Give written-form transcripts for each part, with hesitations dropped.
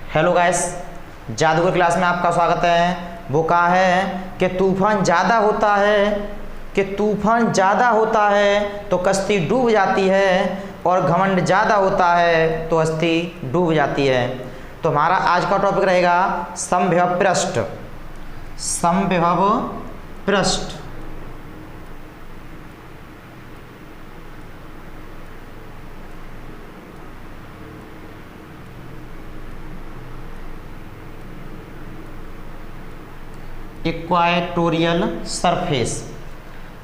Hello guys, जादूगर class में आपका स्वागत है। वो कहा है कि तूफान ज़्यादा होता है तो कश्ती डूब जाती है, और घमंड ज़्यादा होता है तो हस्ती डूब जाती है। तो हमारा आज का टॉपिक रहेगा समविभव पृष्ठ। समविभव पृष्ठ। Equatorial surface.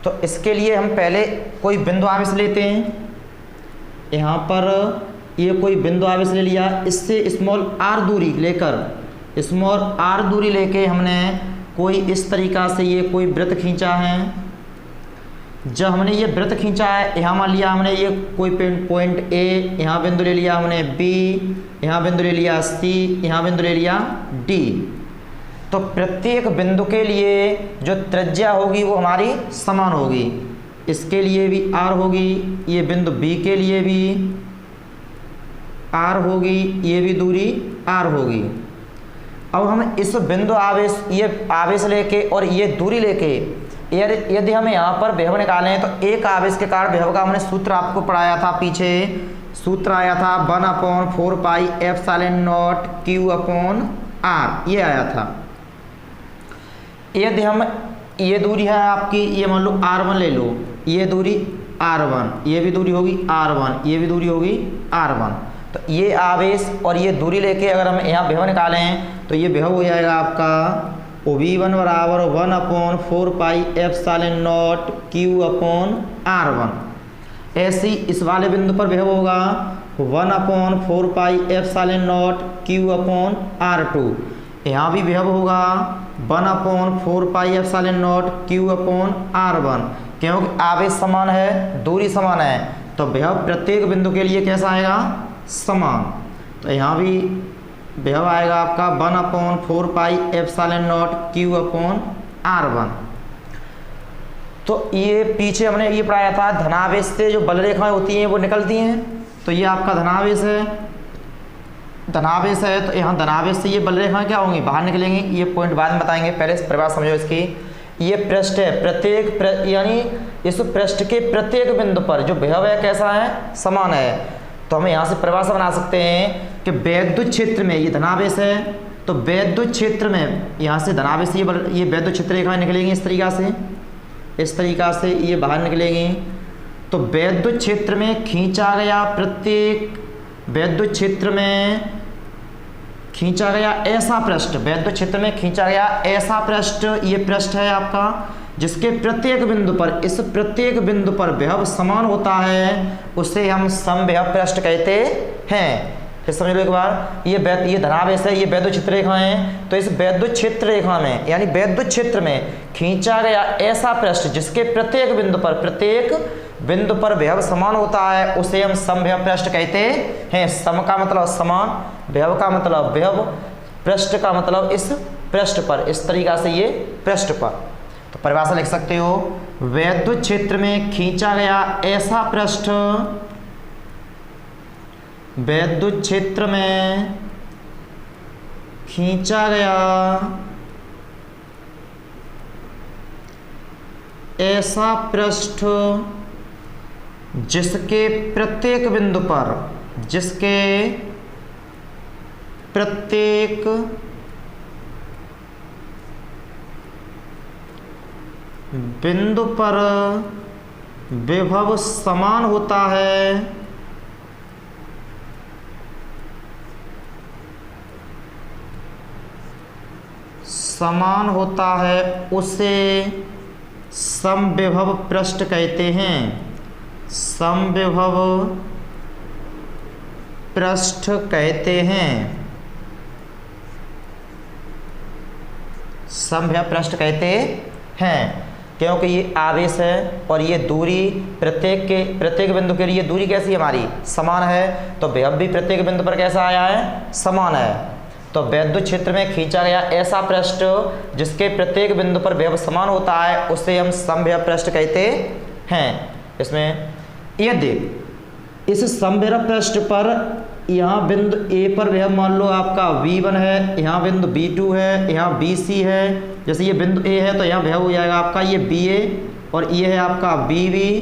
तो इसके लिए हम पहले कोई बिंदु आवेश लेते हैं। यहाँ पर ये कोई बिंदु आवेश ले लिया, इससे स्मॉल आर दूरी लेके हमने कोई इस तरीका से ये कोई वृत्त खींचा है। जब हमने ये वृत्त खींचा है, यहाँ मान लिया हमने ये कोई पॉइंट ए, यहाँ बिंदु ले लिया हमने बी, यहाँ बिंदु ले लिया सी, यहाँ बिंदु ले लिया डी। तो प्रत्येक बिंदु के लिए जो त्रिज्या होगी वो हमारी समान होगी। इसके लिए भी आर होगी, ये बिंदु बी के लिए भी आर होगी, ये भी दूरी आर होगी। अब हम इस बिंदु आवेश, ये आवेश लेके और ये दूरी लेके यदि हम यहाँ पर विभव निकालें तो एक आवेश के कारण विभव का हमने सूत्र आपको पढ़ाया था। पीछे सूत्र आया था 1/4 pi epsilon Q upon R, ये आया था। यदि हम ये दूरी है आपकी, ये मान लो R1 ले लो, ये दूरी R1, ये भी दूरी होगी R1, ये भी दूरी होगी R1। तो ये आवेश और ये दूरी लेके अगर हम यहाँ विभव निकालें तो ये विभव हो जाएगा आपका V1 बराबर 1/4 pi epsilon Q upon R1। ऐसे ही इस वाले बिंदु पर विभव होगा 1/4 pi epsilon Q upon R2। यहाँ भी विभव होगा 1/4 pi epsilon Q upon R1। क्योंकि आवेश समान है, दूरी समान है, तो विभव प्रत्येक बिंदु के लिए कैसा आएगा? समान। तो यहाँ भी विभव आएगा आपका 1/4 pi epsilon Q upon R1। तो ये पीछे हमने ये पढ़ाया था, धनावेश से जो बल रेखाएं होती हैं वो निकलती हैं। तो ये आपका धनावेश है, तो यहाँ धनावेश से ये बल रेखाएं क्या होंगी? बाहर निकलेंगी। ये पॉइंट बाद में बताएंगे, पहले परिभाषा समझो इसकी। ये पृष्ठ है, यानी इस पृष्ठ के प्रत्येक बिंदु पर जो विभव है कैसा है? समान है। तो हम यहाँ से परिभाषा बना सकते हैं कि वैद्युत क्षेत्र में ये धनावेश है, तो वैद्युत क्षेत्र में यहाँ से धनावेश से ये वैद्युत क्षेत्र रेखाएं निकलेंगी इस तरीका से ये बाहर निकलेंगी। तो वैद्युत क्षेत्र में खींचा गया ऐसा पृष्ठ, ये पृष्ठ है आपका, जिसके प्रत्येक बिंदु पर, इस प्रत्येक बिंदु पर विभव समान होता है, उसे हम समविभव पृष्ठ कहते हैं। फिर समझ लो एक बार, ये धनावेश है, ये वैद्युत क्षेत्र रेखा है। तो इस वैद्युत क्षेत्र रेखा में, यानी वैद्युत क्षेत्र में खींचा गया ऐसा पृष्ठ जिसके प्रत्येक बिंदु पर विभव समान होता है, उसे हम समविभव पृष्ठ कहते हैं। सम का मतलब समान, विभव का मतलब विभव, पृष्ठ का मतलब इस पृष्ठ पर, इस तरीका से ये पृष्ठ पर। तो परिभाषा लिख सकते हो, वैद्युत क्षेत्र में खींचा गया ऐसा पृष्ठ, वैद्युत क्षेत्र में खींचा गया ऐसा पृष्ठ जिसके प्रत्येक बिंदु पर विभव समान होता है, उसे समविभव पृष्ठ कहते हैं। समविभव पृष्ठ कहते हैं। समविभव पृष्ठ कहते हैं क्योंकि ये आवेश है और ये दूरी प्रत्येक बिंदु के लिए दूरी कैसी है? हमारी समान है। तो विभव भी प्रत्येक बिंदु पर कैसा आया है? समान है। तो वैद्युत क्षेत्र में खींचा गया ऐसा पृष्ठ जिसके प्रत्येक बिंदु पर विभव समान होता है, उसे हम समविभव पृष्ठ कहते हैं। इसमें यदि इस समविभव पृष्ठ पर यहाँ बिंदु ए पर विभव मान लो आपका V1 है, यहाँ बिंदु B2 है, यहाँ BC है। जैसे ये बिंदु ए है तो यहाँ विभव हो जाएगा आपका ये BA, और ये है आपका BB,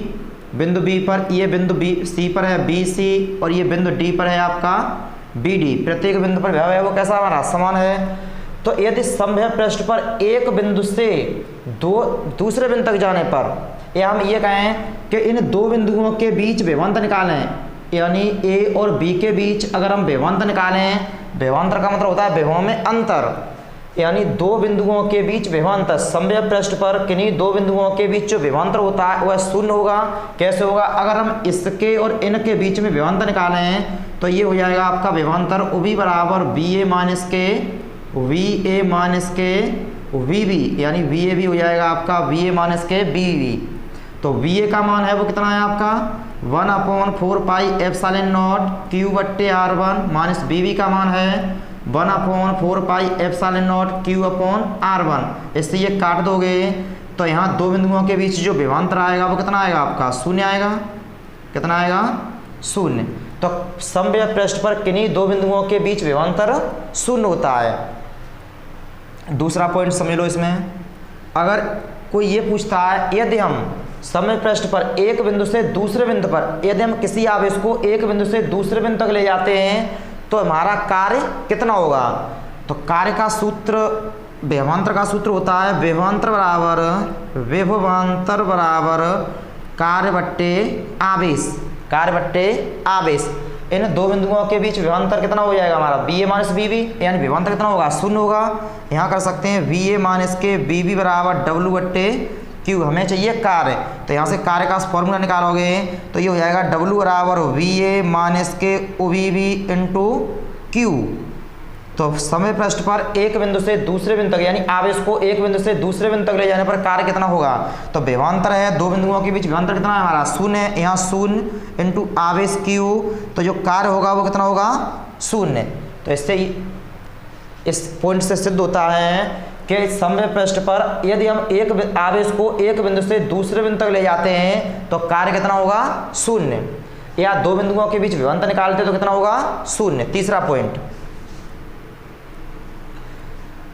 बिंदु B पर, ये बिंदु C पर है BC, और ये बिंदु D पर है आपका BD। प्रत्येक बिंदु पर विभव है वो कैसा हमारा समान है। तो यदि समविभव पृष्ठ पर एक बिंदु से दूसरे बिंदु तक जाने पर, या हम ये कहें कि इन दो बिंदुओं के बीच विभवांतर निकालें, यानी ए और बी के बीच अगर हम विभवांतर निकालें, विभवांतर का मतलब होता है विभवों में अंतर, यानी दो बिंदुओं के बीच विभवांतर, समविभव पृष्ठ पर किन्हीं दो बिंदुओं के बीच जो विभवांतर होता है वह शून्य होगा। कैसे होगा? अगर हम इसके और इनके बीच में विभवांतर निकालें तो ये हो जाएगा आपका विभवांतर OB बराबर BA माइनस के VA माइनस के VB, यानी VAB हो जाएगा आपका VA माइनस के BB। तो VA का मान है वो कितना है आपका 1/4 पाई एप्सिलॉन नॉट Q बट्टे R1 माइनस BB का मान है 1/4 pi epsilon not Q upon R1। इससे ये काट दोगे तो यहाँ दो बिंदुओं के बीच जो विभवांतर आएगा वो कितना आएगा आपका शून्य आएगा। कितना आएगा? शून्य। तो समविभव पृष्ठ पर किन्हीं दो बिंदुओं के बीच विभवांतर शून्य होता है। दूसरा पॉइंट समझ लो इसमें, अगर कोई ये पूछता है यदि हम समविभव पृष्ठ पर एक बिंदु से दूसरे बिंदु पर, यदि हम किसी आवेश को एक बिंदु से दूसरे बिंदु तक ले जाते हैं तो हमारा कार्य कितना होगा? तो कार्य का सूत्र, विभवांतर का सूत्र होता है विभवांतर बराबर कार्य बट्टे आवेश। कार्य बट्टे आवेश। इन दो बिंदुओं के बीच विभवांतर कितना हो जाएगा हमारा BA माइनस BB, यानी विभवांतर कितना होगा? शून्य होगा। यहाँ कर सकते हैं VA माइनस के BB बराबर W बट्टे Q। हमें चाहिए कार्य, तो यहाँ से कार्य का फॉर्मूला निकालोगे तो ये हो जाएगा W बराबर VA माइनस के OBB इंटू Q। तो समय पृष्ठ पर एक बिंदु से दूसरे बिंदु तक, यानी आवेश को एक बिंदु से दूसरे बिंदु तक ले जाने पर कार्य कितना होगा? तो विभवांतर है दो बिंदुओं के बीच, विभवांतर कितना है हमारा? शून्य है। यहाँ शून्य इंटू आवेश Q, तो जो कार्य होगा वो कितना होगा? शून्य। तो इससे इस पॉइंट से सिद्ध होता है कि समविभव पृष्ठ पर यदि हम एक आवेश को एक बिंदु से दूसरे बिंदु तक ले जाते हैं तो कार्य कितना होगा? शून्य। या दो बिंदुओं के बीच विभवांतर निकालते तो कितना होगा? शून्य। तीसरा पॉइंट,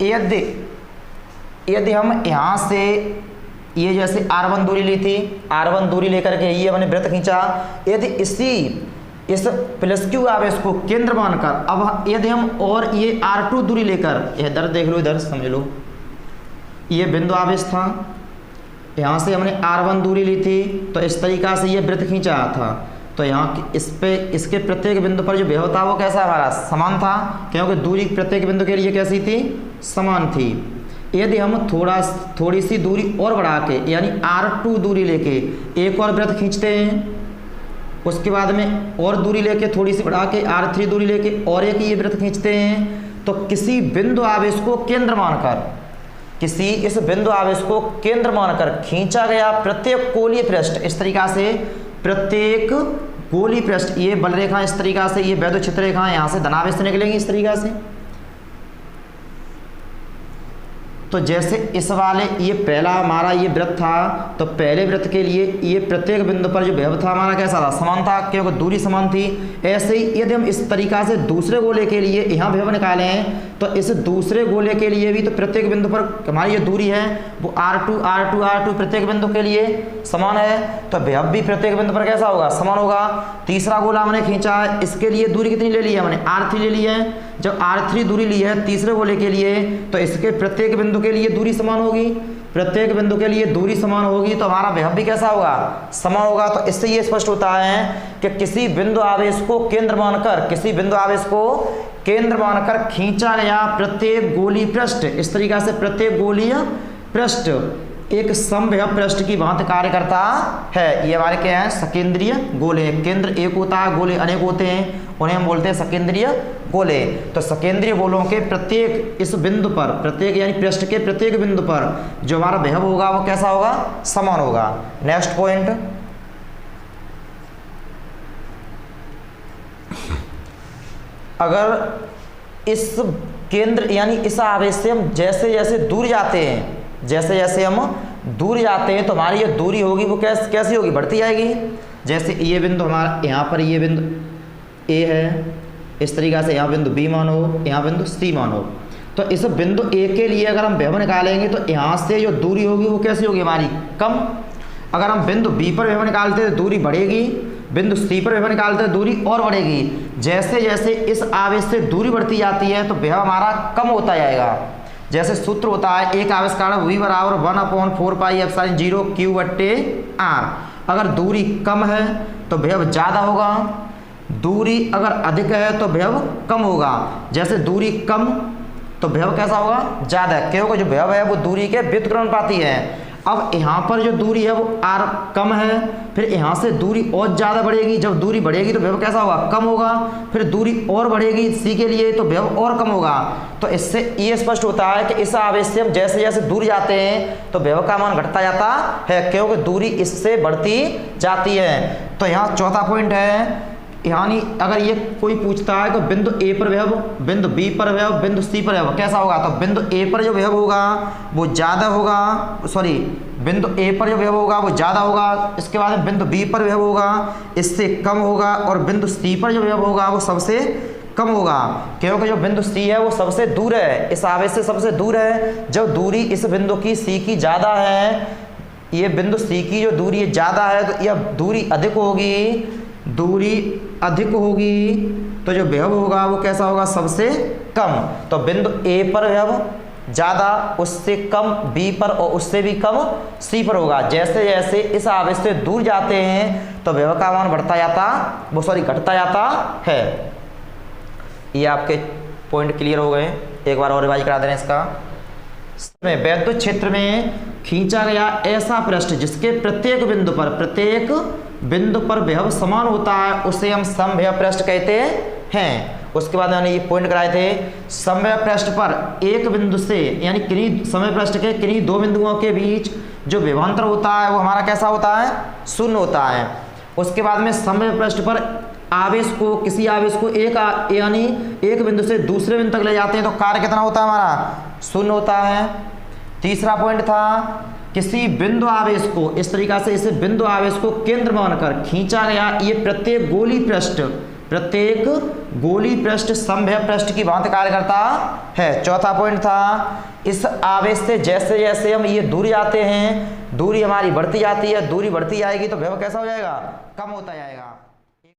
यदि हम यहाँ से ये जैसे R1 दूरी ली थी, R1 दूरी लेकर के ये हमने वृत्त खींचा, यदि इस प्लस Q आवेश को केंद्र मानकर अब यदि हम और ये R2 दूरी लेकर, यह इधर देख लो, इधर समझ लो, ये बिंदु आवेश था, यहाँ से हमने R1 दूरी ली थी तो इस तरीका से ये वृत्त खींचा था। तो यहाँ इसके प्रत्येक बिंदु पर जो विभव था वो कैसा हमारा? समान था, क्योंकि दूरी प्रत्येक बिंदु के लिए कैसी थी? समान थी। यदि हम थोड़ी सी दूरी और बढ़ा के, यानी R2 दूरी लेके एक और वृत्त खींचते हैं, उसके बाद में और दूरी लेके थोड़ी सी बढ़ा के R3 दूरी लेके और एक ये वृत्त खींचते हैं, तो किसी बिंदु आवेश को केंद्र मानकर, इस बिंदु आवेश को केंद्र मानकर खींचा गया प्रत्येक गोलीय पृष्ठ, इस तरीका से प्रत्येक गोलीय पृष्ठ, ये बल रेखा इस तरीका से, ये वैद्युत क्षेत्र रेखा यहाँ से धनावेश से निकलेंगी इस तरीका से। तो जैसे इस वाले ये पहला हमारा ये वृत्त था, तो पहले वृत्त के लिए ये प्रत्येक बिंदु पर जो विभव था हमारा कैसा था? समान था, क्योंकि दूरी समान थी। ऐसे ही यदि हम इस तरीका से दूसरे गोले के लिए यहाँ विभव निकालें तो इस दूसरे गोले के लिए भी तो प्रत्येक बिंदु पर हमारी ये दूरी है वो R2 प्रत्येक बिंदु के लिए समान है, तो विभव भी प्रत्येक बिंदु पर कैसा होगा? समान होगा। तीसरा गोला हमने खींचा है, इसके लिए दूरी कितनी ले ली है हमने? R3 ले ली है। जब R3 दूरी ली है तीसरे गोले के लिए, तो इसके प्रत्येक बिंदु के लिए दूरी समान होगी, प्रत्येक बिंदु के लिए दूरी समान होगी, तो हमारा विभव भी कैसा होगा? समान होगा। तो इससे ये स्पष्ट होता है कि किसी बिंदु आवेश को केंद्र मानकर खींचा गया प्रत्येक गोलीय पृष्ठ, इस तरीका से प्रत्येक गोलीय पृष्ठ एक समविभव पृष्ठ की भांति कार्य करता है। ये हमारे क्या है? सकेंद्रीय गोले। केंद्र एक होता है, गोले अनेक होते हैं, उन्हें हम बोलते हैं सकेंद्रीय गोले। तो सकेंद्रीय गोलों के प्रत्येक इस बिंदु पर, प्रत्येक यानी पृष्ठ के प्रत्येक बिंदु पर जो हमारा विभव होगा वो कैसा होगा? समान होगा। नेक्स्ट पॉइंट, अगर इस केंद्र यानी इस आवेश से हम जैसे जैसे दूर जाते हैं, तो हमारी ये दूरी होगी वो कैसी होगी? बढ़ती जाएगी। जैसे ये बिंदु हमारा, यहाँ पर ये बिंदु A है, इस तरीक़ा से यहाँ बिंदु बी मानो, यहाँ बिंदु सी मानो। तो इस बिंदु ए के लिए अगर हम विभव निकालेंगे तो यहाँ से जो दूरी होगी वो कैसी होगी हमारी, कम। अगर हम बिंदु बी पर विभव निकालते हैं तो दूरी बढ़ेगी, बिंदु सी पर विभव निकालते हैं दूरी और बढ़ेगी। जैसे जैसे इस आवेश से दूरी बढ़ती जाती है तो विभव हमारा कम होता जाएगा। जैसे सूत्र होता है एक आवेश का v बराबर 1/4πε0 Q/r। अगर दूरी कम है तो विभव ज़्यादा होगा, दूरी अगर अधिक है तो विभव कम होगा। जैसे दूरी कम तो विभव कैसा होगा, ज़्यादा, क्योंकि जो विभव है वो दूरी के व्युत्क्रमानुपाती है। अब यहाँ पर जो दूरी है वो r कम है, फिर यहाँ से दूरी और ज़्यादा बढ़ेगी। जब दूरी बढ़ेगी तो विभव कैसा होगा, कम होगा। फिर दूरी और बढ़ेगी c के लिए तो विभव और कम होगा। तो इससे ये स्पष्ट होता है कि इस आवेश से हम जैसे जैसे दूर जाते हैं तो विभव का मान घटता जाता है, क्योंकि दूरी इससे बढ़ती जाती है। तो यहाँ चौथा पॉइंट है, यानी अगर ये कोई पूछता है कि बिंदु ए पर विभव, बिंदु बी पर विभव, बिंदु सी पर विभव कैसा होगा, तो बिंदु ए पर जो विभव होगा वो ज़्यादा होगा, सॉरी बिंदु ए पर जो विभव होगा वो ज़्यादा होगा। इसके बाद में बिंदु बी पर विभव होगा इससे कम होगा, और बिंदु सी पर जो विभव होगा वो सबसे कम होगा, क्योंकि जो बिंदु सी है वो सबसे दूर है, इस आवेश से सबसे दूर है। जब दूरी इस बिंदु की सी की ज़्यादा है, ये बिंदु सी की जो दूरी ज़्यादा है तो यह दूरी अधिक होगी, दूरी अधिक होगी तो जो विभव होगा वो कैसा होगा, सबसे कम। तो बिंदु ए पर विभव ज़्यादा, उससे कम बी पर और उससे भी कम सी पर होगा। जैसे जैसे इस आवेश से दूर जाते हैं तो विभव का मान बढ़ता जाता, वो सॉरी घटता जाता है। ये आपके पॉइंट क्लियर हो गए, एक बार और रिवाइज करा दें इसका। वैद्युत क्षेत्र में खींचा गया ऐसा पृष्ठ जिसके प्रत्येक बिंदु पर विभव समान होता है उसे हम समविभव पृष्ठ कहते हैं। उसके बाद मैंने ये पॉइंट कराए थे, समविभव पृष्ठ पर एक बिंदु से यानी किन्हीं समविभव पृष्ठ के किन्हीं दो बिंदुओं के बीच जो विभवांतर होता है वो हमारा कैसा होता है, शून्य होता है। उसके बाद में समविभव पृष्ठ पर किसी आवेश को यानी एक बिंदु से दूसरे बिंदु तक ले जाते हैं तो कार्य कितना होता है हमारा, शून्य होता है। तीसरा पॉइंट था, किसी बिंदु आवेश को इस तरीका से इसे बिंदु आवेश को केंद्र मानकर खींचा गया ये प्रत्येक गोली पृष्ठ समविभव पृष्ठ की भांति कार्य करता है। चौथा पॉइंट था, इस आवेश से जैसे जैसे हम ये दूर जाते हैं दूरी हमारी बढ़ती जाती है, दूरी बढ़ती जाएगी तो विभव कैसा हो जाएगा, कम होता जाएगा।